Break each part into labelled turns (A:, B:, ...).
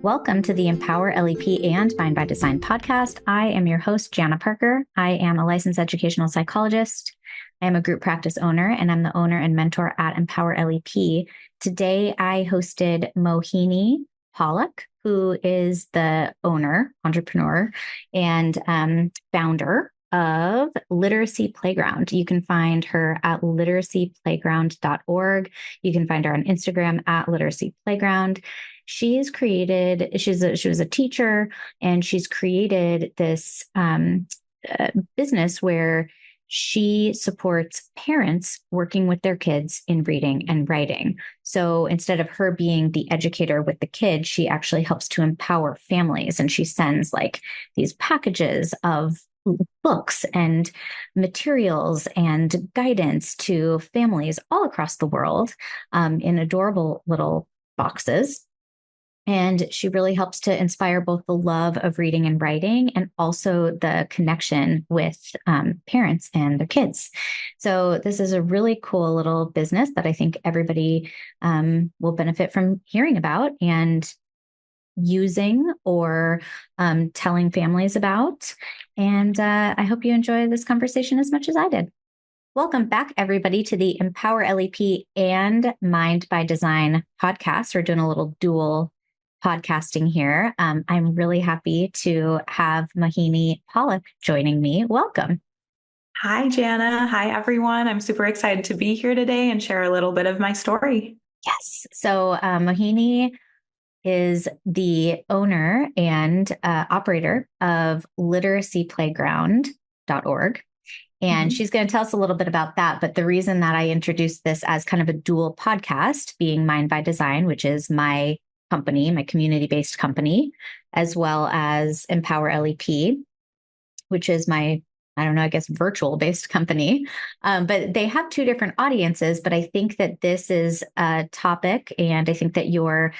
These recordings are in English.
A: Welcome to the Empower LEP and Mind by Design podcast. I am your host, Jana Parker. I am a licensed educational psychologist. I am a group practice owner, and I'm the owner and mentor at Empower LEP. Today, I hosted Mohini Pollock, who is the owner, entrepreneur, and founder of Literacy Playground. You can find her at literacyplayground.org. You can find her on Instagram at Literacy Playground. She was a teacher, and she's created this business where she supports parents working with their kids in reading and writing. So instead of her being the educator with the kids, she actually helps to empower families. And she sends like these packages of books and materials and guidance to families all across the world in adorable little boxes. And she really helps to inspire both the love of reading and writing and also the connection with parents and their kids. So this is a really cool little business that I think everybody will benefit from hearing about and using or telling families about. And I hope you enjoy this conversation as much as I did. Welcome back, everybody, to the Empower LEP and Mind by Design podcast. We're doing a little dual podcasting here. I'm really happy to have Mohini Pollock joining me. Welcome.
B: Hi, Jana. Hi, everyone. I'm super excited to be here today and share a little bit of my story.
A: Yes. So Mohini is the owner and operator of literacyplayground.org. And she's going to tell us a little bit about that. But the reason that I introduced this as kind of a dual podcast, being Mind by Design, which is my company, my community-based company, as well as Empower LEP, which is my, I don't know, I guess virtual-based company. But they have two different audiences. But I think that this is a topic, and I think that your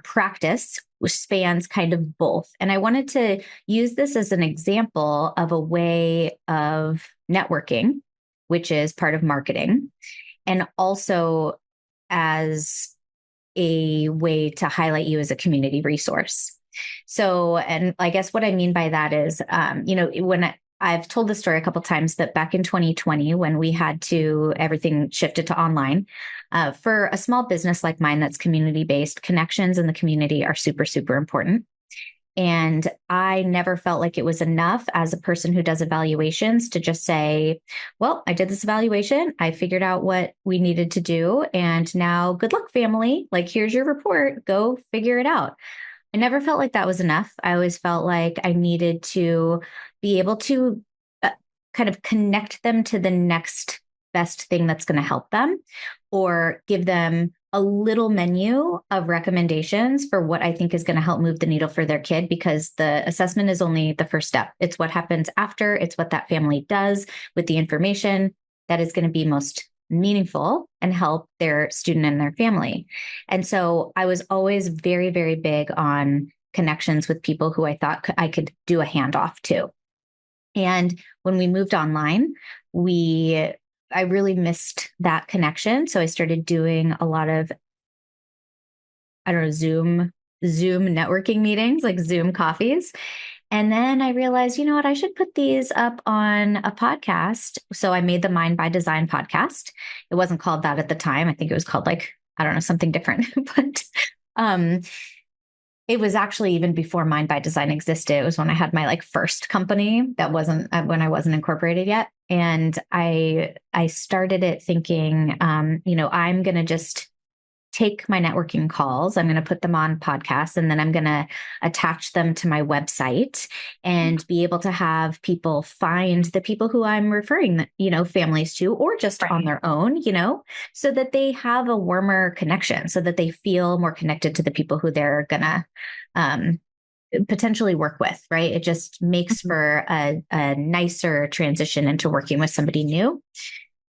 A: practice spans kind of both. And I wanted to use this as an example of a way of networking, which is part of marketing, and also as a way to highlight you as a community resource. So, and I guess what I mean by that is, when I've told the story a couple of times, but back in 2020, when we had to, everything shifted to online, for a small business like mine that's community-based, connections in the community are super, super important. And I never felt like it was enough as a person who does evaluations to just say, well, I did this evaluation. I figured out what we needed to do. And now good luck, family. Like, here's your report. Go figure it out. I never felt like that was enough. I always felt like I needed to be able to kind of connect them to the next best thing that's going to help them, or give them a little menu of recommendations for what I think is going to help move the needle for their kid, because the assessment is only the first step. It's what happens after. It's what that family does with the information that is going to be most meaningful and help their student and their family. And so I was always very, very big on connections with people who I thought I could do a handoff to. And when we moved online, I really missed that connection. So I started doing a lot of, I don't know, Zoom networking meetings, like Zoom coffees. And then I realized, you know what, I should put these up on a podcast. So I made the Mind by Design podcast. It wasn't called that at the time. I think it was called like, I don't know, something different. But it was actually even before Mind by Design existed. It was when I had my like first company that wasn't when I wasn't incorporated yet. And I started it thinking, I'm going to just take my networking calls. I'm going to put them on podcasts, and then I'm going to attach them to my website and be able to have people find the people who I'm referring, families to, or just on their own, so that they have a warmer connection, so that they feel more connected to the people who they're going to potentially work with, right? It just makes for a nicer transition into working with somebody new.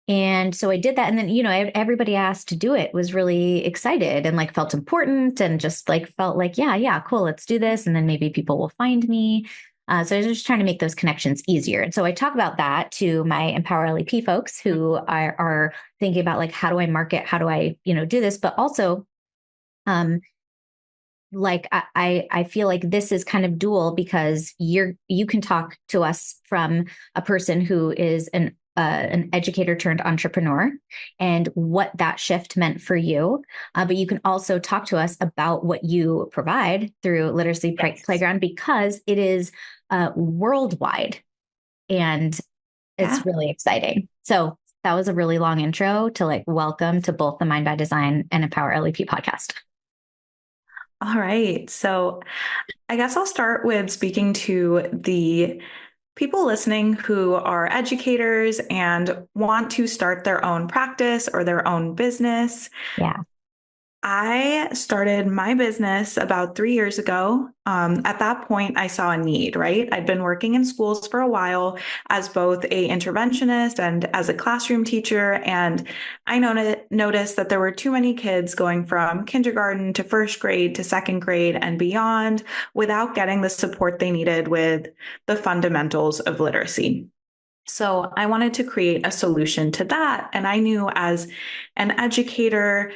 A: And so I did that. And then, everybody asked to do it was really excited and like felt important and just like felt like, yeah, cool, let's do this. And then maybe people will find me. So I was just trying to make those connections easier. And so I talk about that to my Empower LEP folks who are thinking about like, how do I market? How do I, do this? But also like I feel like this is kind of dual because you can talk to us from a person who is an educator turned entrepreneur and what that shift meant for you. But you can also talk to us about what you provide through Literacy
B: Yes.
A: Playground because it is worldwide and
B: Yeah.
A: it's really exciting. So that was a really long intro to like welcome to both the Mind by Design and Empower LEP podcast.
B: All right. So I guess I'll start with speaking to the people listening who are educators and want to start their own practice or their own business.
A: Yeah.
B: I started my business about 3 years ago. At that point, I saw a need, right? I'd been working in schools for a while as both a interventionist and as a classroom teacher. And I noticed that there were too many kids going from kindergarten to first grade to second grade and beyond without getting the support they needed with the fundamentals of literacy. So I wanted to create a solution to that. And I knew as an educator,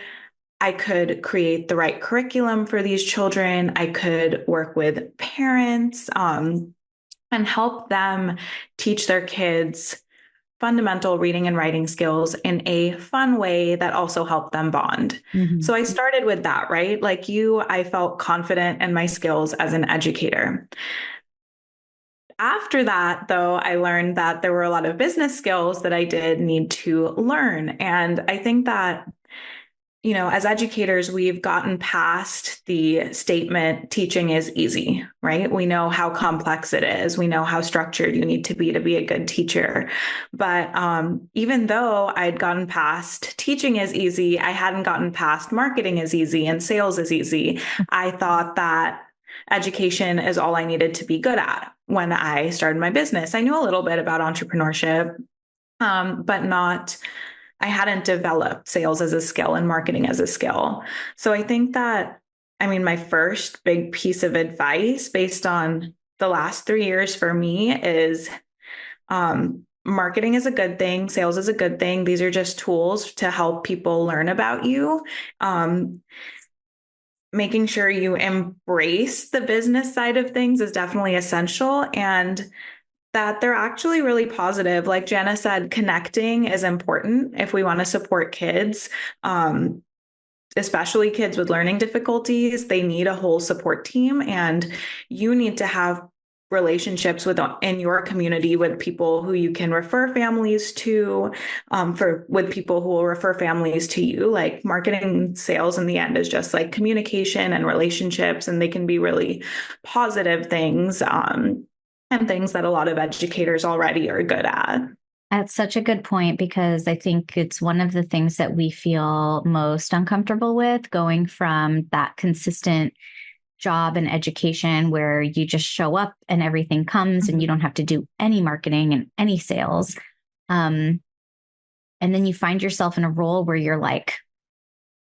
B: I could create the right curriculum for these children. I could work with parents and help them teach their kids fundamental reading and writing skills in a fun way that also helped them bond.
A: Mm-hmm.
B: So I started with that, right? Like you, I felt confident in my skills as an educator. After that, though, I learned that there were a lot of business skills that I did need to learn. And I think that as educators, we've gotten past the statement teaching is easy, right? We know how complex it is. We know how structured you need to be a good teacher. But even though I'd gotten past teaching is easy, I hadn't gotten past marketing is easy and sales is easy. I thought that education is all I needed to be good at when I started my business. I knew a little bit about entrepreneurship, but not I hadn't developed sales as a skill and marketing as a skill. So I think that, my first big piece of advice based on the last 3 years for me is marketing is a good thing, sales is a good thing. These are just tools to help people learn about you. Making sure you embrace the business side of things is definitely essential. And that they're actually really positive. Like Jana said, connecting is important if we want to support kids, especially kids with learning difficulties. They need a whole support team, and you need to have relationships in your community with people who you can refer families to, with people who will refer families to you. Like marketing sales in the end is just like communication and relationships, and they can be really positive things. And things that a lot of educators already are good at.
A: That's such a good point because I think it's one of the things that we feel most uncomfortable with going from that consistent job and education where you just show up and everything comes and you don't have to do any marketing and any sales. And then you find yourself in a role where you're like,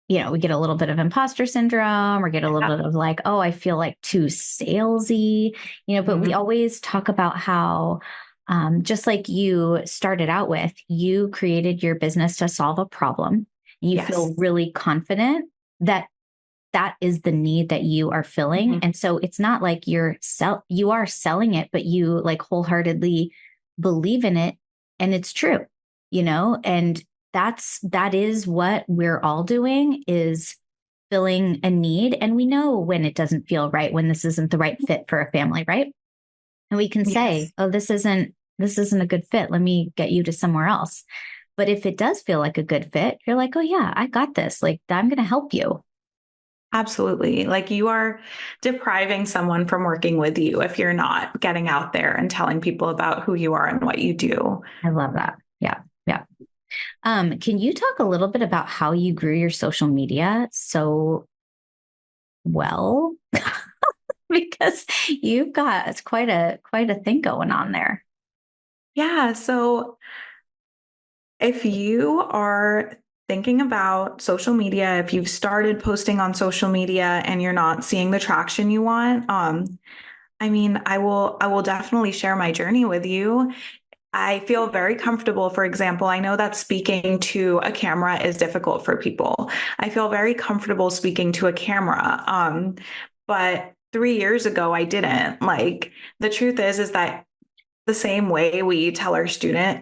A: we get a little bit of imposter syndrome or get a little bit of like, oh, I feel like too salesy, but we always talk about how just like you started out with, you created your business to solve a problem. And you feel really confident that that is the need that you are filling. And so it's not like you are selling it, but you like wholeheartedly believe in it and it's true, and that is what we're all doing is filling a need. And we know when it doesn't feel right, when this isn't the right fit for a family, right? And we can say, oh, this isn't a good fit. Let me get you to somewhere else. But if it does feel like a good fit, you're like, oh yeah, I got this. Like I'm going to help you.
B: Absolutely. Like you are depriving someone from working with you if you're not getting out there and telling people about who you are and what you do.
A: I love that. Yeah. Yeah. Can you talk a little bit about how you grew your social media so well? Because you've got quite a thing going on there.
B: Yeah. So if you are thinking about social media, if you've started posting on social media and you're not seeing the traction you want, I will definitely share my journey with you. I feel very comfortable. For example, I know that speaking to a camera is difficult for people. I feel very comfortable speaking to a camera. But 3 years ago, I didn't. Like the truth is that the same way we tell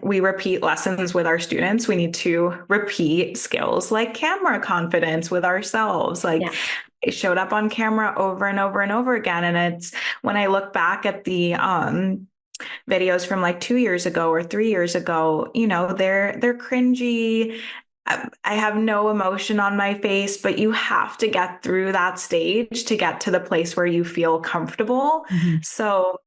B: we repeat lessons with our students, we need to repeat skills like camera confidence with ourselves. Like
A: Yeah.
B: it showed up on camera over and over and over again. And it's when I look back at the videos from like 2 years ago or 3 years ago, they're cringy. I have no emotion on my face, but you have to get through that stage to get to the place where you feel comfortable.
A: Mhm.
B: So,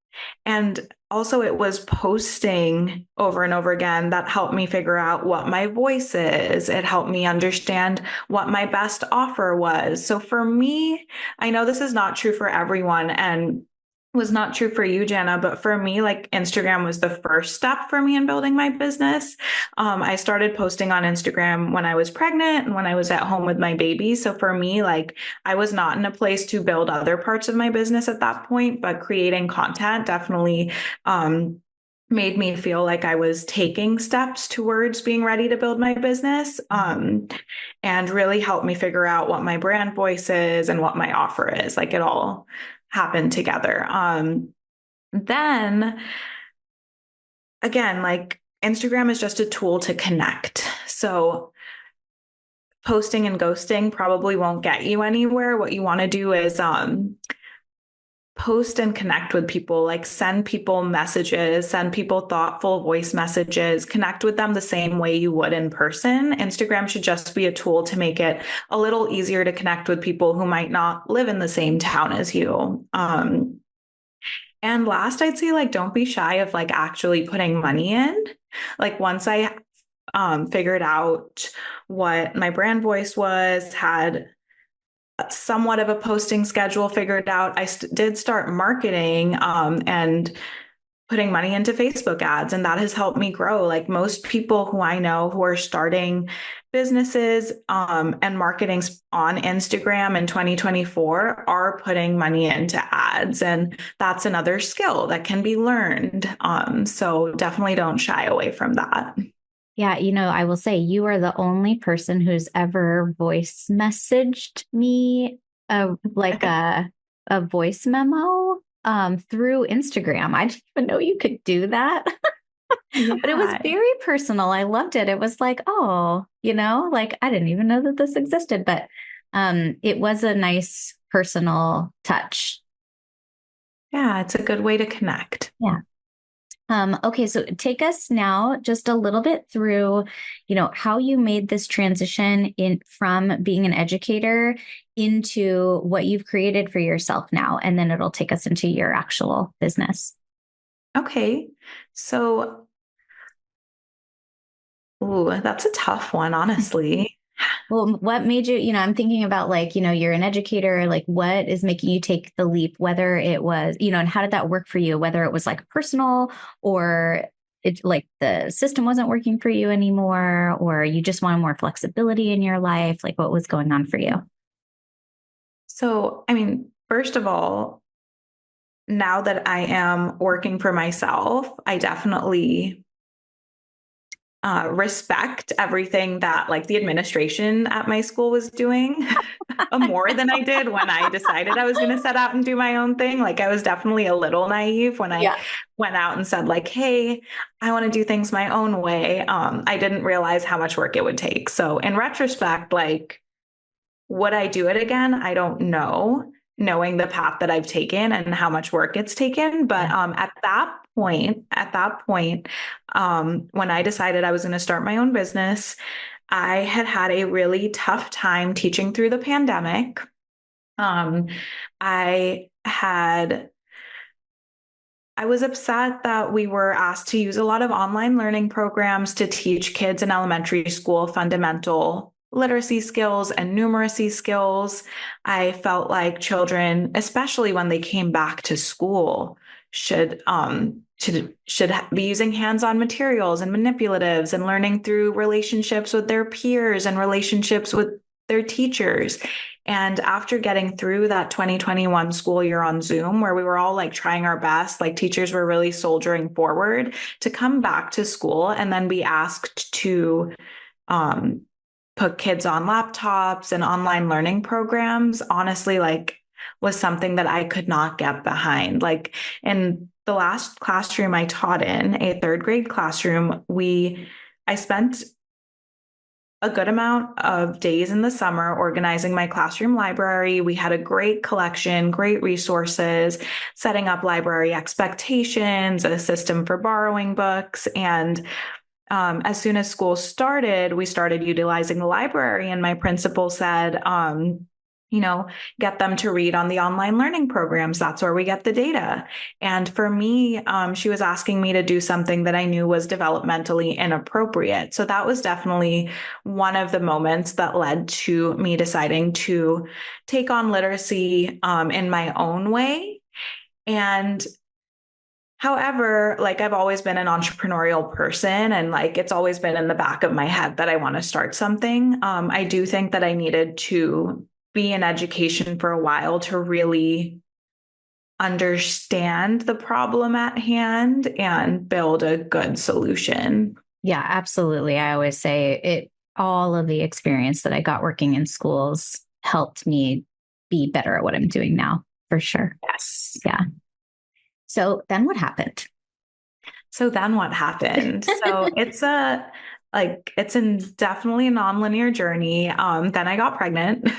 B: and also it was posting over and over again that helped me figure out what my voice is. It helped me understand what my best offer was. So for me, I know this is not true for everyone and was not true for you, Jana, but for me, like Instagram was the first step for me in building my business. I started posting on Instagram when I was pregnant and when I was at home with my baby. So for me, like I was not in a place to build other parts of my business at that point, but creating content definitely made me feel like I was taking steps towards being ready to build my business, and really helped me figure out what my brand voice is and what my offer is. Like it all happened together. Then again, like Instagram is just a tool to connect. So posting and ghosting probably won't get you anywhere. What you want to do is post and connect with people, like send people messages, send people thoughtful voice messages, connect with them the same way you would in person. Instagram should just be a tool to make it a little easier to connect with people who might not live in the same town as you. And last, I'd say like don't be shy of like actually putting money in. Like once I figured out what my brand voice was, had somewhat of a posting schedule figured out, I did start marketing and putting money into Facebook ads. And that has helped me grow. Like most people who I know who are starting businesses and marketing on Instagram in 2024 are putting money into ads. And that's another skill that can be learned. So definitely don't shy away from that.
A: Yeah, I will say you are the only person who's ever voice messaged me like a voice memo through Instagram. I didn't even know you could do that. But it was
B: Yeah.
A: very personal. I loved it. It was like, oh, like I didn't even know that this existed, but it was a nice personal touch.
B: Yeah, it's a good way to connect.
A: Yeah. Okay, so take us now just a little bit through, how you made this transition in from being an educator into what you've created for yourself now, and then it'll take us into your actual business.
B: Okay. So, ooh, that's a tough one, honestly.
A: Well, what made you, I'm thinking about like, you're an educator, like what is making you take the leap, whether it was, and how did that work for you, whether it was like personal or it like the system wasn't working for you anymore, or you just wanted more flexibility in your life, like what was going on for you?
B: So, I mean, first of all, now that I am working for myself, I definitely respect everything that like the administration at my school was doing more than I did when I decided I was going to set out and do my own thing. Like I was definitely a little naive when I
A: Yeah.
B: went out and said like, hey, I want to do things my own way. I didn't realize how much work it would take. So in retrospect, like, would I do it again? I don't know, knowing the path that I've taken and how much work it's taken. But
A: Yeah.
B: at that point, when I decided I was going to start my own business, I had had a really tough time teaching through the pandemic. Um, I had I was upset that we were asked to use a lot of online learning programs to teach kids in elementary school fundamental literacy skills and numeracy skills. I felt like children, especially when they came back to school, should be using hands-on materials and manipulatives and learning through relationships with their peers and relationships with their teachers. And after getting through that 2021 school year on Zoom, where we were all like trying our best, like teachers were really soldiering forward to come back to school and then be asked to um, put kids on laptops and online learning programs, honestly, like was something that I could not get behind. Like in the last classroom I taught in, a third grade classroom, I spent a good amount of days in the summer organizing my classroom library. We had a great collection, great resources, setting up library expectations, a system for borrowing books. And as soon as school started, we started utilizing the library. And my principal said, get them to read on the online learning programs. That's where we get the data. And for me, she was asking me to do something that I knew was developmentally inappropriate. So that was definitely one of the moments that led to me deciding to take on literacy in my own way. And however, like I've always been an entrepreneurial person and like it's always been in the back of my head that I want to start something. I do think that I needed to be in education for a while to really understand the problem at hand and build a good solution.
A: Yeah, absolutely. I always say all of the experience that I got working in schools helped me be better at what I'm doing now, for sure.
B: Yes.
A: Yeah. So then what happened?
B: So then what happened? So it's definitely a nonlinear journey. Then I got pregnant,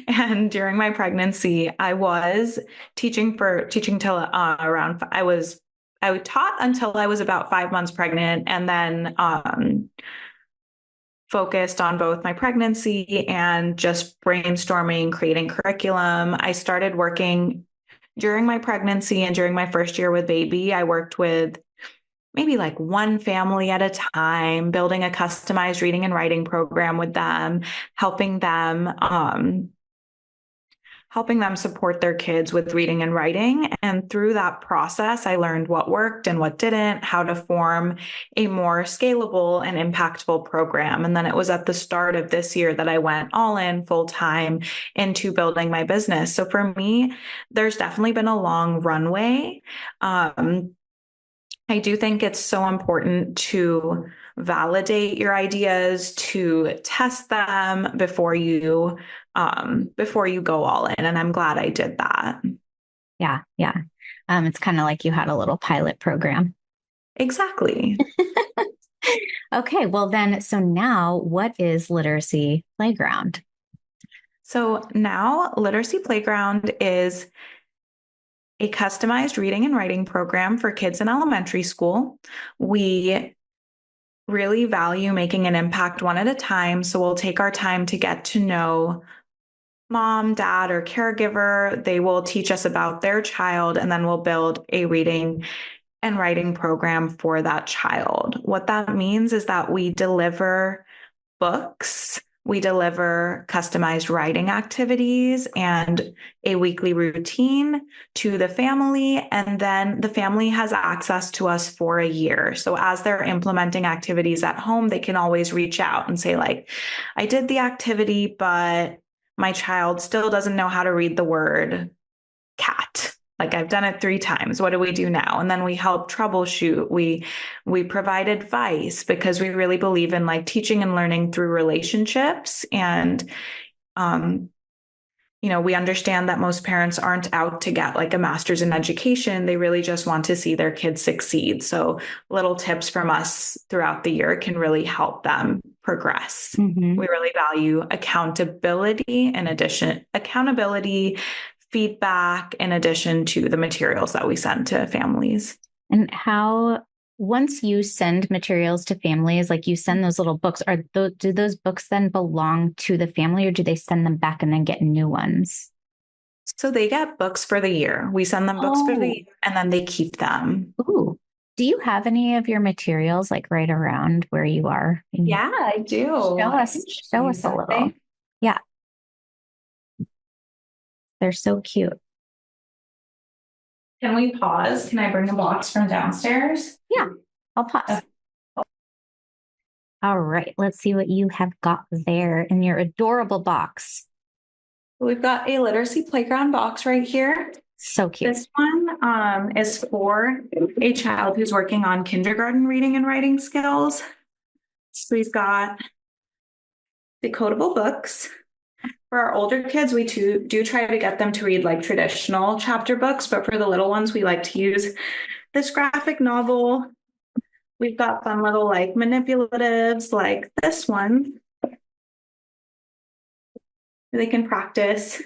B: and during my pregnancy, I was teaching till around I taught until I was about 5 months pregnant, and then focused on both my pregnancy and just brainstorming, creating curriculum. I started working during my pregnancy and during my first year with baby. I worked with maybe like one family at a time, building a customized reading and writing program with them, helping them support their kids with reading and writing. And through that process, I learned what worked and what didn't, how to form a more scalable and impactful program. And then it was at the start of this year that I went all in full time into building my business. So for me, there's definitely been a long runway. I do think it's so important to validate your ideas, to test them before you go all in. And I'm glad I did that.
A: Yeah, yeah. It's kind of like you had a little pilot program.
B: Exactly.
A: Okay, well then, so now what is Literacy Playground?
B: So now Literacy Playground is a customized reading and writing program for kids in elementary school. We really value making an impact one at a time. So we'll take our time to get to know mom, dad, or caregiver. They will teach us about their child, and then we'll build a reading and writing program for that child. What that means is that we deliver books, we deliver customized writing activities and a weekly routine to the family. And then the family has access to us for a year. So as they're implementing activities at home, they can always reach out and say, like, I did the activity, but my child still doesn't know how to read the word cat. Like, I've done it 3 times. What do we do now? And then we help troubleshoot. We provide advice because we really believe in like teaching and learning through relationships. And we understand that most parents aren't out to get like a master's in education. They really just want to see their kids succeed. So little tips from us throughout the year can really help them progress.
A: Mm-hmm.
B: We really value accountability, feedback, in addition to the materials that we send to families.
A: And once you send materials to families, like you send those little books, do those books then belong to the family, or do they send them back and then get new ones?
B: So they get books for the year. We send them books for the year, and then they keep them.
A: Ooh. Do you have any of your materials like right around where you are?
B: Yeah, I do.
A: Show us a little. Yeah. They're so cute.
B: Can we pause? Can I bring a box from downstairs?
A: Yeah, I'll pause. Okay. All right, let's see what you have got there in your adorable box.
B: We've got a literacy playground box right here.
A: So cute.
B: This one is for a child who's working on kindergarten reading and writing skills. So we've got decodable books. For our older kids, we do try to get them to read like traditional chapter books, but for the little ones, we like to use this graphic novel. We've got fun little like manipulatives like this one. They can practice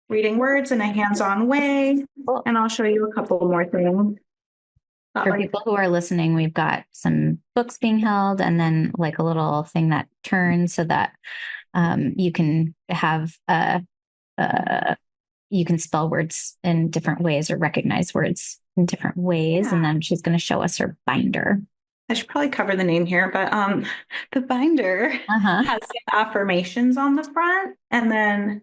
B: reading words in a hands-on way.
A: Cool.
B: And I'll show you a couple more things.
A: For people who are listening, we've got some books being held and then like a little thing that turns so that you can have you can spell words in different ways or recognize words in different ways.
B: Yeah.
A: And then she's going to show us her binder.
B: I should probably cover the name here, but the binder has some affirmations on the front, and then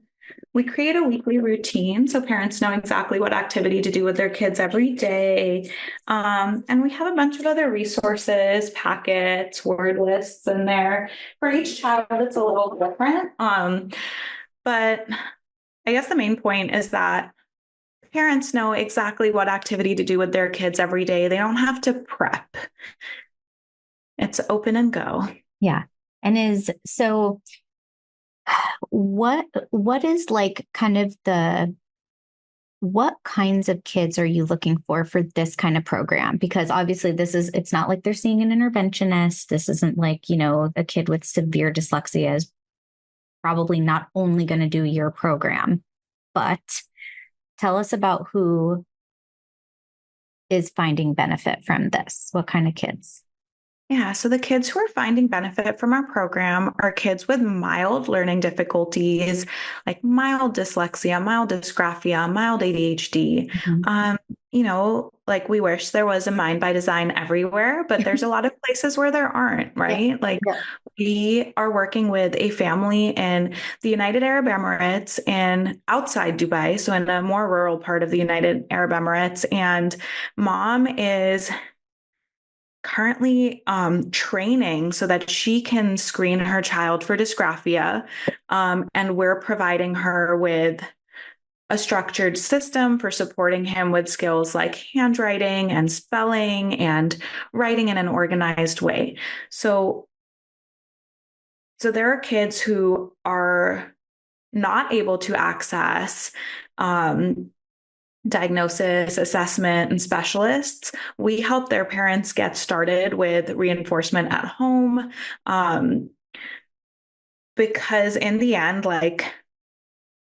B: we create a weekly routine so parents know exactly what activity to do with their kids every day. And we have a bunch of other resources, packets, word lists in there. For each child, it's a little different. But I guess the main point is that parents know exactly what activity to do with their kids every day. They don't have to prep. It's open and go.
A: Yeah. And what is like kind of what kinds of kids are you looking for this kind of program? Because obviously it's not like they're seeing an interventionist. This isn't like, a kid with severe dyslexia is probably not only going to do your program, but tell us about who is finding benefit from this. What kind of kids?
B: Yeah, so the kids who are finding benefit from our program are kids with mild learning difficulties, like mild dyslexia, mild dysgraphia, mild ADHD. Like we wish there was a mind by design everywhere, but there's a lot of places where there aren't, right? We are working with a family in the United Arab Emirates and outside Dubai, so in a more rural part of the United Arab Emirates, and mom is currently training so that she can screen her child for dysgraphia. And we're providing her with a structured system for supporting him with skills like handwriting and spelling and writing in an organized way. So there are kids who are not able to access diagnosis, assessment, and specialists. We help their parents get started with reinforcement at home. Because in the end, like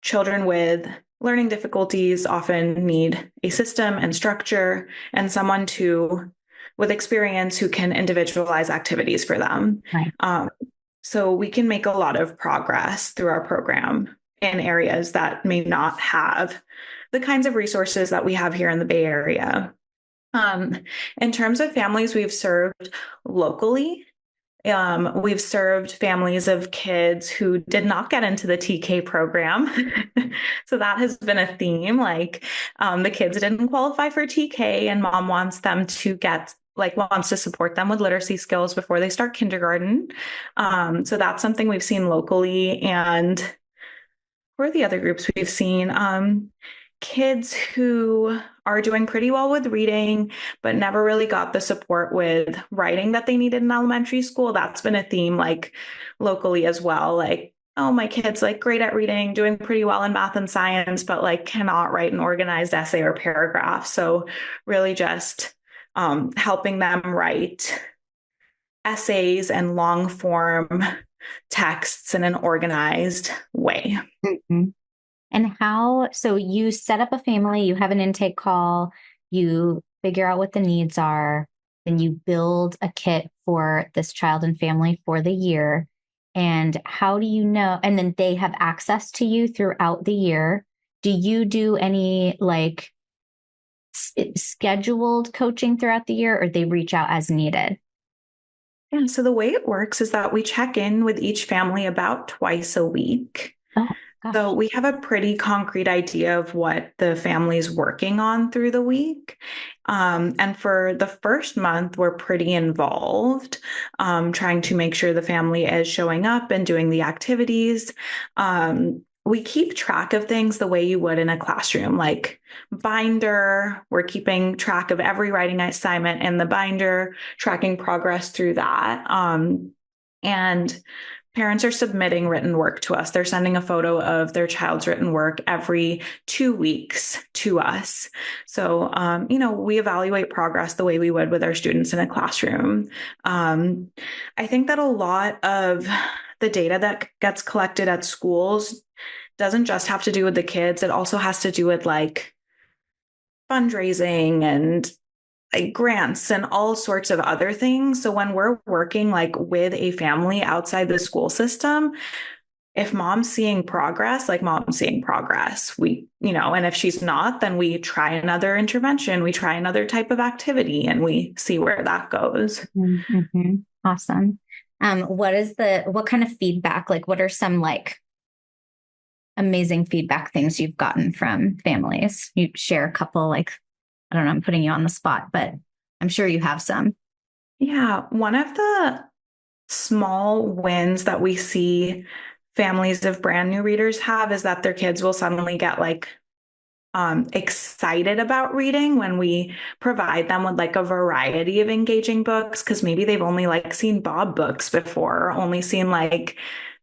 B: children with learning difficulties often need a system and structure and someone with experience who can individualize activities for them.
A: Right.
B: So we can make a lot of progress through our program in areas that may not have the kinds of resources that we have here in the Bay Area. In terms of families we've served locally, we've served families of kids who did not get into the TK program. So that has been a theme. Like the kids didn't qualify for TK and mom wants to support them with literacy skills before they start kindergarten. So that's something we've seen locally. And for the other groups we've seen, kids who are doing pretty well with reading, but never really got the support with writing that they needed in elementary school. That's been a theme like locally as well. Like, oh, my kid's like great at reading, doing pretty well in math and science, but like cannot write an organized essay or paragraph. So really just helping them write essays and long form texts in an organized way.
A: Mm-hmm. And so you set up a family, you have an intake call, you figure out what the needs are, then you build a kit for this child and family for the year. And how do you know? And then they have access to you throughout the year. Do you do any like scheduled coaching throughout the year or they reach out as needed?
B: Yeah, so the way it works is that we check in with each family about twice a week.
A: Oh, gosh.
B: So we have a pretty concrete idea of what the family's working on through the week. And for the first month, we're pretty involved, trying to make sure the family is showing up and doing the activities. We keep track of things the way you would in a classroom, like binder. We're keeping track of every writing assignment in the binder, tracking progress through that. And parents are submitting written work to us. They're sending a photo of their child's written work every 2 weeks to us. So, we evaluate progress the way we would with our students in a classroom. I think that a lot of the data that gets collected at schools doesn't just have to do with the kids. It also has to do with like fundraising and like grants and all sorts of other things. So when we're working like with a family outside the school system, if mom's seeing progress, like mom's seeing progress, and if she's not, then we try another intervention, we try another type of activity and we see where that goes.
A: Mm-hmm. Awesome. What kind of feedback, like what are some like amazing feedback things you've gotten from families? You share a couple, like, I don't know, I'm putting you on the spot, but I'm sure you have some.
B: Yeah. One of the small wins that we see families of brand new readers have is that their kids will suddenly get like excited about reading when we provide them with like a variety of engaging books, because maybe they've only like seen Bob books before, or only seen like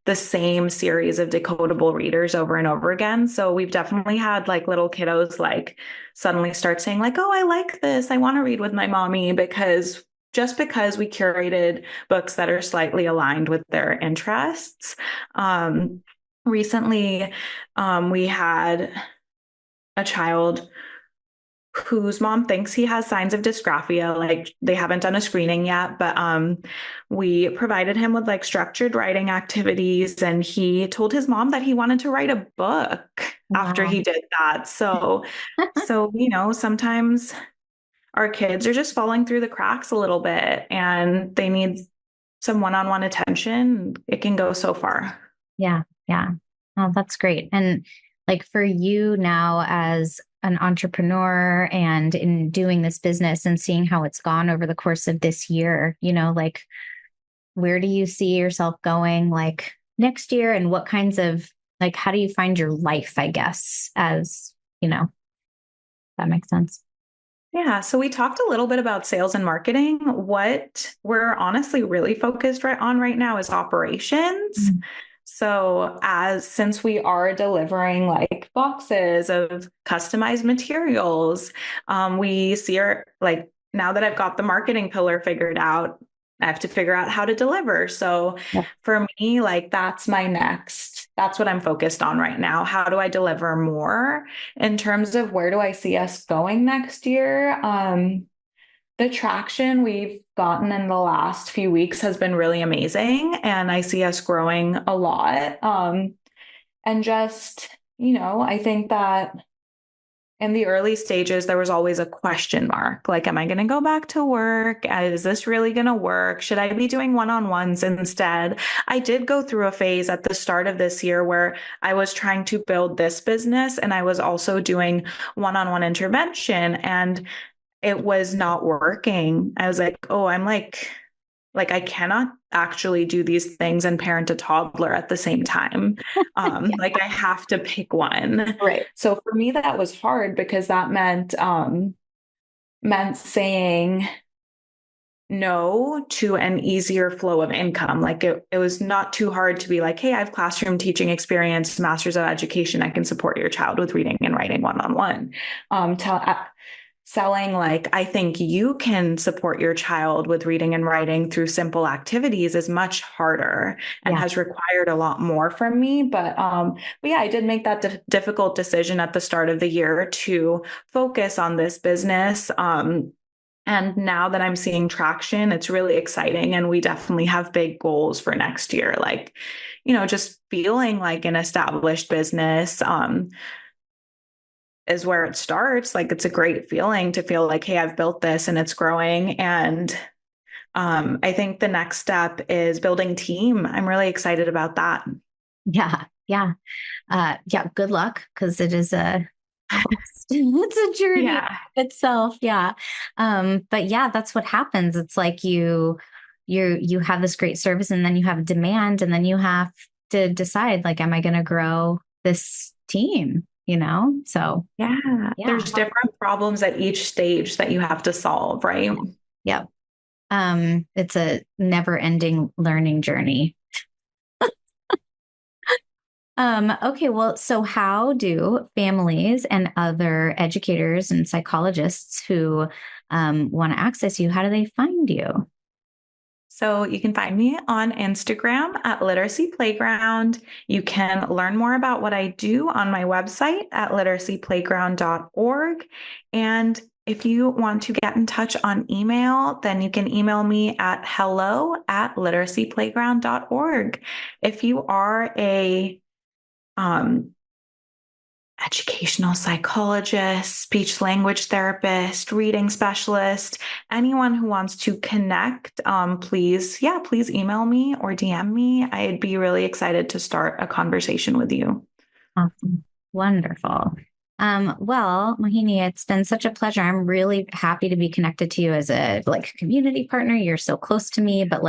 B: the same series of decodable readers over and over again. So we've definitely had like little kiddos like suddenly start saying like, oh, I like this, I want to read with my mommy, because we curated books that are slightly aligned with their interests. Recently, we had a child whose mom thinks he has signs of dysgraphia. Like they haven't done a screening yet, but we provided him with like structured writing activities, and he told his mom that he wanted to write a book after
A: Wow.
B: he did that. So sometimes our kids are just falling through the cracks a little bit and they need some one-on-one attention. It can go so far.
A: Yeah. Yeah. Oh, that's great. And like for you now as an entrepreneur and in doing this business and seeing how it's gone over the course of this year, like where do you see yourself going like next year, and what kinds of like how do you find your life, I guess, as, that makes sense.
B: Yeah, so we talked a little bit about sales and marketing. What we're honestly really focused on right now is operations.
A: Mm.
B: So since we are delivering like boxes of customized materials, we see our like now that I've got the marketing pillar figured out, I have to figure out how to deliver. So
A: Yeah.
B: for me, like that's what I'm focused on right now. How do I deliver more in terms of where do I see us going next year? The traction we've gotten in the last few weeks has been really amazing, and I see us growing a lot. And just, I think that in the early stages, there was always a question mark. Like, am I going to go back to work? Is this really going to work? Should I be doing one-on-ones instead? I did go through a phase at the start of this year where I was trying to build this business and I was also doing one-on-one intervention, and it was not working. I was like, oh, I'm like I cannot actually do these things and parent a toddler at the same time.
A: Yeah.
B: Like I have to pick one.
A: Right.
B: So for me, that was hard because that meant saying no to an easier flow of income. Like it was not too hard to be like, hey, I have classroom teaching experience, master's of education. I can support your child with reading and writing one-on-one. Selling like, I think you can support your child with reading and writing through simple activities is much harder and
A: Yeah.
B: has required a lot more from me. But yeah, I did make that difficult decision at the start of the year to focus on this business. And now that I'm seeing traction, it's really exciting. And we definitely have big goals for next year. Like, just feeling like an established business, is where it starts. Like it's a great feeling to feel like, hey, I've built this and it's growing. And I think the next step is building team. I'm really excited about that.
A: Yeah. Yeah. Yeah. Good luck, because it is a quest. It's a journey
B: Yeah.
A: itself. Yeah. But yeah, that's what happens. It's like you have this great service and then you have demand, and then you have to decide like, am I going to grow this team? So
B: Yeah.
A: yeah.
B: There's different problems at each stage that you have to solve, right?
A: Yep. It's a never ending learning journey. Okay, well, so how do families and other educators and psychologists who want to access you, how do they find you?
B: So you can find me on Instagram at Literacy Playground. You can learn more about what I do on my website at literacyplayground.org. And if you want to get in touch on email, then you can email me at hello@literacyplayground.org. If you are a um, educational psychologist, speech language therapist, reading specialist, anyone who wants to connect, please email me or DM me. I'd be really excited to start a conversation with you.
A: Awesome. Wonderful. Well, Mohini, it's been such a pleasure. I'm really happy to be connected to you as a community partner. You're so close to me, but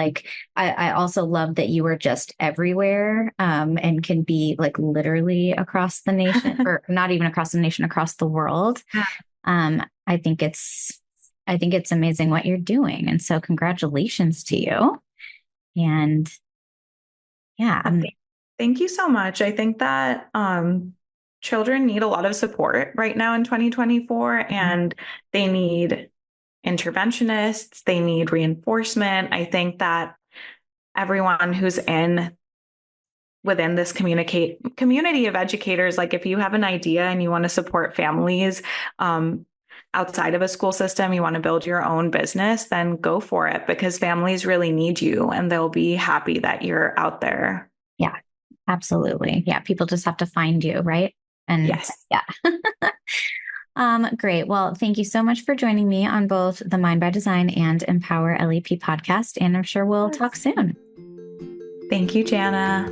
A: I also love that you are just everywhere and can be literally across the nation, or not even across the nation, across the world. Um, I think it's I think it's amazing what you're doing. And so congratulations to you. And yeah,
B: Thank you so much. I think that children need a lot of support right now in 2024, and they need interventionists, they need reinforcement. I think that everyone who's within this community of educators, like if you have an idea and you want to support families outside of a school system, you want to build your own business, then go for it, because families really need you and they'll be happy that you're out there.
A: Yeah, absolutely. Yeah, people just have to find you, right? And
B: yes.
A: Yeah. Great. Well, thank you so much for joining me on both the Mind by Design and Empower LEP podcast. And I'm sure we'll talk soon.
B: Thank you, Jana.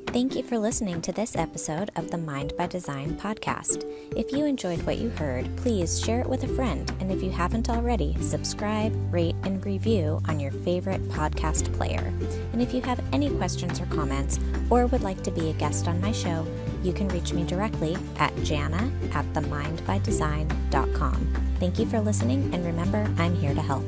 C: Thank you for listening to this episode of the Mind by Design podcast. If you enjoyed what you heard, please share it with a friend. And if you haven't already, subscribe, rate, and review on your favorite podcast player. And if you have any questions or comments, or would like to be a guest on my show, you can reach me directly at jana@themindbydesign.com. Thank you for listening, and remember, I'm here to help.